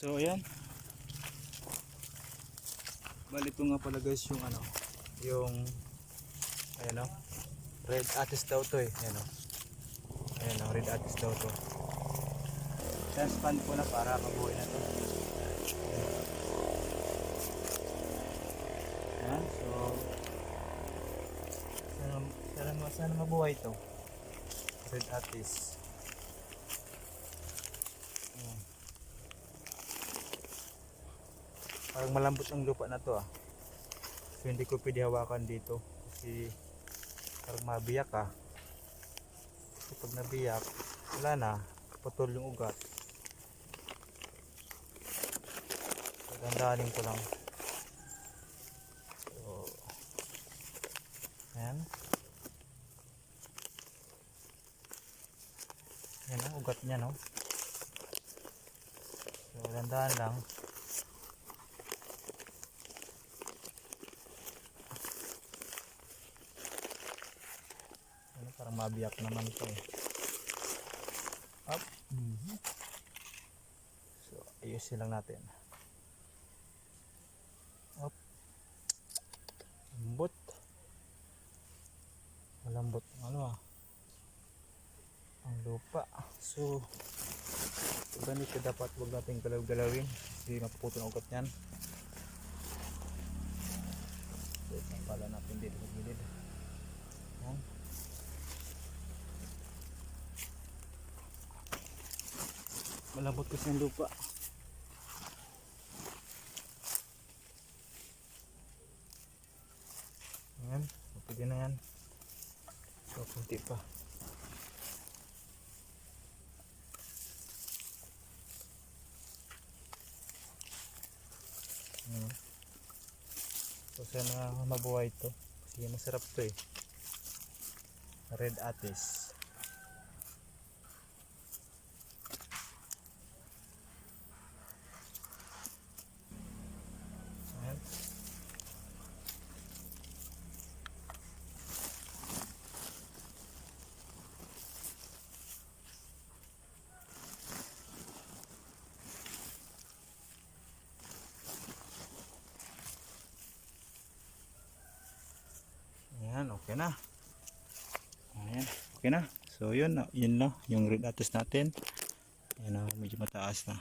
So ayan. Bali ito nga pala guys yung ano, yung ayan o, red atis daw to eh. Ayan o. Ayan o, red atis daw to. Transpan ko na para mabuhay na to. Ayan, so sana mabuhay to. Red atis. Ayan. Parang malambot ang lupa na to ah. So hindi ko pwede hawakan dito kasi parang mabiyak ah. So pag nabiyak, wala na, putol yung ugat. So dandanin ko lang. So ayan. Ayan ang ugat niya no. So dandahan lang. Parang mabiyak naman ito eh. Up. So ayusin lang natin. Up. Lambot. Malambot ano ah, ang lupa. So ganito dapat huwag natin galaw-galawin kasi mapuputol ang ugat yan. So isang pala natin dito sa gilid. Yan. Malambot kasi ang lupa. Ayan, pwede na yan. So, kunti pa. Ayan. So, sana mabuhay ito. Kasi masarap ito eh. Red atis. Ayan. Ayan, okay na. Ayan, okay na. So yun na yung red atis natin. Ayan na, medyo mataas na.